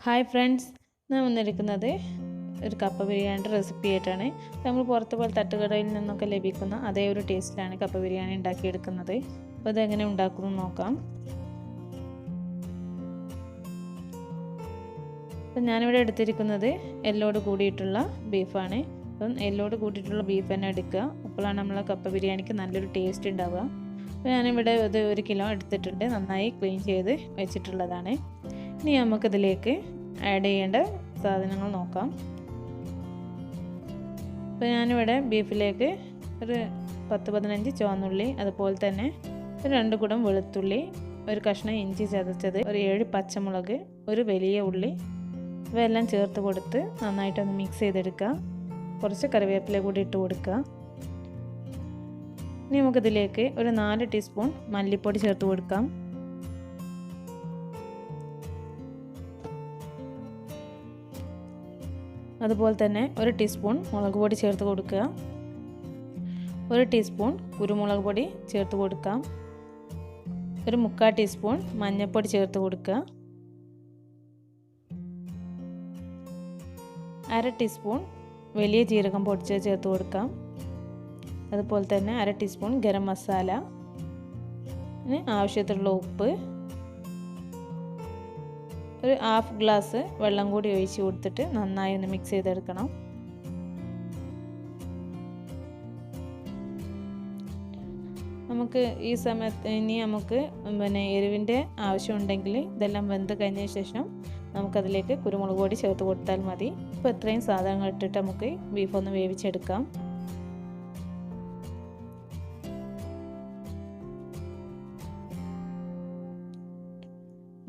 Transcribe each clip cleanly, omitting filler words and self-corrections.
Hi friends, ഞാൻ വന്നിരിക്കുന്നത് ഒരു കപ്പ ബിരിയാണിയുടെ റെസിപ്പി ആയിട്ടാണ്. നമ്മൾ പുറത്ത് പോലെ തട്ടുകടയിൽ നിന്നൊക്കെ ലഭിക്കുന്ന അതേ ഒരു ടേസ്റ്റിലാണ് കപ്പ ബിരിയാണി ഉണ്ടാക്കിയെടുക്കുന്നത്. അപ്പോൾ ഇതെങ്ങനെ ഉണ്ടാക്കുന്നത് നോക്കാം. അപ്പം ഞാനിവിടെ എടുത്തിരിക്കുന്നത് എല്ലോട് കൂടിയിട്ടുള്ള ബീഫാണ്. അപ്പം എല്ലോട് കൂടിയിട്ടുള്ള ബീഫ് തന്നെ എടുക്കുക. അപ്പോഴാണ് നമ്മളെ കപ്പ ബിരിയാണിക്ക് നല്ലൊരു ടേസ്റ്റ് ഉണ്ടാവുക. അപ്പോൾ ഞാനിവിടെ ഇത് 1 കിലോ എടുത്തിട്ടുണ്ട്. നന്നായി ക്ലീൻ ചെയ്ത് വെച്ചിട്ടുള്ളതാണ്. ഇനി നമുക്കിതിലേക്ക് ആഡ് ചെയ്യേണ്ട സാധനങ്ങൾ നോക്കാം. അപ്പോൾ ഞാനിവിടെ ബീഫിലേക്ക് ഒരു 10-15 ചുവന്നുള്ളി, അതുപോലെ തന്നെ ഒരു 2 കുടം വെളുത്തുള്ളി, ഒരു കഷ്ണം ഇഞ്ചി ചതച്ചത്, ഒരു 7 പച്ചമുളക്, ഒരു വലിയ ഉള്ളി ഇവയെല്ലാം ചേർത്ത് കൊടുത്ത് നന്നായിട്ടൊന്ന് മിക്സ് ചെയ്തെടുക്കുക. കുറച്ച് കറിവേപ്പില കൂടി ഇട്ട് കൊടുക്കുക. ഇനി നമുക്കിതിലേക്ക് ഒരു 4 ടീസ്പൂൺ മല്ലിപ്പൊടി ചേർത്ത് കൊടുക്കാം. അതുപോലെ തന്നെ 1 ടീസ്പൂൺ മുളക് പൊടി ചേർത്ത് കൊടുക്കുക. 1 ടീസ്പൂൺ കുരുമുളക് പൊടി ചേർത്ത് കൊടുക്കാം. ഒരു 3/4 ടീസ്പൂൺ മഞ്ഞൾപ്പൊടി ചേർത്ത് കൊടുക്കുക. 1/2 ടീസ്പൂൺ വലിയ ജീരകം പൊടിച്ച് ചേർത്ത് കൊടുക്കാം. അതുപോലെ തന്നെ 1/2 ടീസ്പൂൺ ഗരം മസാല, ആവശ്യത്തിനുള്ള ഉപ്പ്, ഒരു 1/2 ഗ്ലാസ് വെള്ളം കൂടി ഒഴിച്ച് കൊടുത്തിട്ട് നന്നായി ഒന്ന് മിക്സ് ചെയ്തെടുക്കണം. നമുക്ക് ഈ സമയത്ത് ഇനി നമുക്ക് എരിവിൻ്റെ ആവശ്യമുണ്ടെങ്കിൽ ഇതെല്ലാം വെന്ത് കഴിഞ്ഞ ശേഷം നമുക്കതിലേക്ക് കുരുമുളക് പൊടി ചേർത്ത് കൊടുത്താൽ മതി. ഇപ്പോൾ ഇത്രയും സാധനങ്ങൾ ഇട്ടിട്ട് നമുക്ക് ബീഫ് ഒന്ന് വേവിച്ചെടുക്കാം.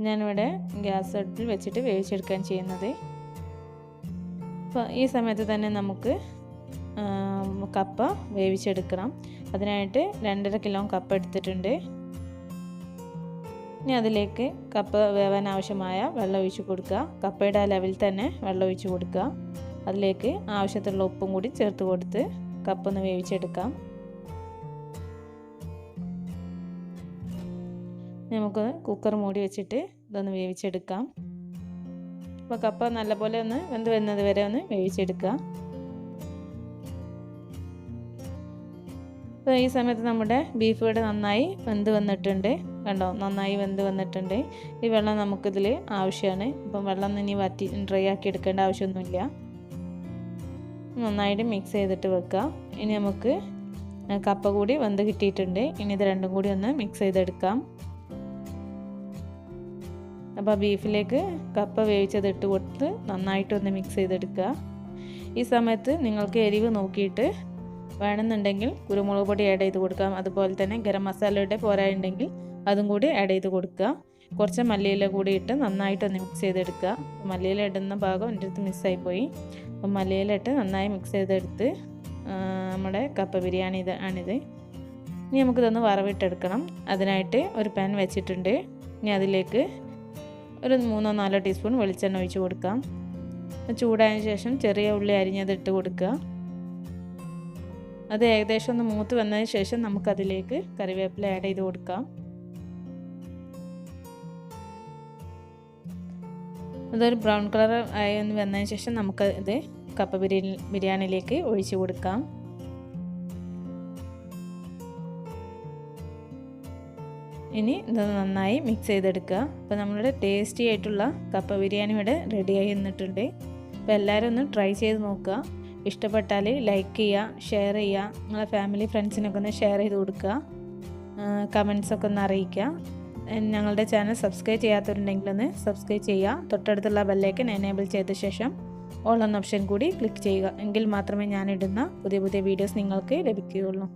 ഞാനിവിടെ ഗ്യാസ് അടുപ്പിൽ വെച്ചിട്ട് വേവിച്ചെടുക്കാൻ ചെയ്യുന്നത്. അപ്പോൾ ഈ സമയത്ത് തന്നെ നമുക്ക് കപ്പ വേവിച്ചെടുക്കണം. അതിനായിട്ട് 2.5 കിലോ കപ്പ എടുത്തിട്ടുണ്ട്. ഇനി അതിലേക്ക് കപ്പ വേവാൻ ആവശ്യമായ വെള്ളം ഒഴിച്ച് കൊടുക്കുക. കപ്പയുടെ ആ ലെവലിൽ തന്നെ വെള്ളം ഒഴിച്ച് കൊടുക്കുക. അതിലേക്ക് ആവശ്യത്തിനുള്ള ഉപ്പും കൂടി ചേർത്ത് കൊടുത്ത് കപ്പ ഒന്ന് വേവിച്ചെടുക്കാം. നമുക്ക് കുക്കർ മൂടി വെച്ചിട്ട് ഇതൊന്ന് വേവിച്ചെടുക്കാം. അപ്പോൾ കപ്പ നല്ലപോലെ ഒന്ന് വെന്ത് വരുന്നത് വരെ ഒന്ന് വേവിച്ചെടുക്കുക. അപ്പോൾ ഈ സമയത്ത് നമ്മുടെ ബീഫ് ഇവിടെ നന്നായി വെന്ത് വന്നിട്ടുണ്ട്. കണ്ടോ, നന്നായി വെന്ത് വന്നിട്ടുണ്ട്. ഈ വെള്ളം നമുക്കിതിൽ ആവശ്യമാണ്. ഇപ്പം വെള്ളം ഇനി വറ്റി ഡ്രൈ ആക്കി എടുക്കേണ്ട ആവശ്യമൊന്നുമില്ല. നന്നായിട്ട് മിക്സ് ചെയ്തിട്ട് വെക്കുക. ഇനി നമുക്ക് കപ്പ കൂടി വെന്ത് കിട്ടിയിട്ടുണ്ട്. ഇനി ഇത് രണ്ടും കൂടി ഒന്ന് മിക്സ് ചെയ്തെടുക്കാം. അപ്പോൾ ബീഫിലേക്ക് കപ്പ വേവിച്ചത് ഇട്ട് കൊടുത്ത് നന്നായിട്ടൊന്ന് മിക്സ് ചെയ്തെടുക്കുക. ഈ സമയത്ത് നിങ്ങൾക്ക് എരിവ് നോക്കിയിട്ട് വേണമെന്നുണ്ടെങ്കിൽ കുരുമുളക് പൊടി ആഡ് ചെയ്ത് കൊടുക്കാം. അതുപോലെ തന്നെ ഗരം മസാലയുടെ പോരായുണ്ടെങ്കിൽ അതും കൂടി ആഡ് ചെയ്ത് കൊടുക്കുക. കുറച്ച് മല്ലിയില കൂടി ഇട്ട് നന്നായിട്ടൊന്ന് മിക്സ് ചെയ്തെടുക്കുക. മല്ലിയില ഇടുന്ന ഭാഗം എൻ്റെ അടുത്ത് മിസ്സായിപ്പോയി. അപ്പം മല്ലിയില ഇട്ട് നന്നായി മിക്സ് ചെയ്തെടുത്ത് നമ്മുടെ കപ്പ ബിരിയാണി ആണിത്. ഇനി നമുക്കിതൊന്ന് വറവിട്ടെടുക്കണം. അതിനായിട്ട് ഒരു പാൻ വെച്ചിട്ടുണ്ട്. ഇനി അതിലേക്ക് ഒരു 3-4 ടീസ്പൂൺ വെളിച്ചെണ്ണ ഒഴിച്ച് കൊടുക്കാം. ചൂടായതിനു ശേഷം ചെറിയ ഉള്ളി അരിഞ്ഞത് ഇട്ട് കൊടുക്കുക. അത് ഏകദേശം ഒന്ന് മൂത്ത് വന്നതിന് ശേഷം നമുക്കതിലേക്ക് കറിവേപ്പില ആഡ് ചെയ്ത് കൊടുക്കാം. അതൊരു ബ്രൗൺ കളർ ആയി ഒന്ന് വന്നതിന് ശേഷം നമുക്ക് ഇത് കപ്പ ബിരിയാണിയിലേക്ക് ഒഴിച്ച് കൊടുക്കാം. ഇനി ഇത് നന്നായി മിക്സ് ചെയ്തെടുക്കുക. അപ്പോൾ നമ്മളുടെ ടേസ്റ്റി ആയിട്ടുള്ള കപ്പ ബിരിയാണി ഇവിടെ റെഡിയായി വന്നിട്ടുണ്ട്. അപ്പോൾ എല്ലാവരും ഒന്ന് ട്രൈ ചെയ്ത് നോക്കുക. ഇഷ്ടപ്പെട്ടാൽ ലൈക്ക് ചെയ്യുക, ഷെയർ ചെയ്യുക, നിങ്ങളെ ഫാമിലി ഫ്രണ്ട്സിനൊക്കെ ഒന്ന് ഷെയർ ചെയ്ത് കൊടുക്കുക. കമൻസൊക്കെ ഒന്ന് അറിയിക്കുക. ഞങ്ങളുടെ ചാനൽ സബ്സ്ക്രൈബ് ചെയ്യാത്തവരുണ്ടെങ്കിൽ ഒന്ന് സബ്സ്ക്രൈബ് ചെയ്യുക. തൊട്ടടുത്തുള്ള ബെല്ലൈക്കൻ എനേബിൾ ചെയ്ത ശേഷം ഓൾ എന്ന ഓപ്ഷൻ കൂടി ക്ലിക്ക് ചെയ്യുക. എങ്കിൽ മാത്രമേ ഞാനിടുന്ന പുതിയ വീഡിയോസ് നിങ്ങൾക്ക് ലഭിക്കുകയുള്ളൂ.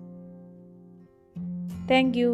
Thank you.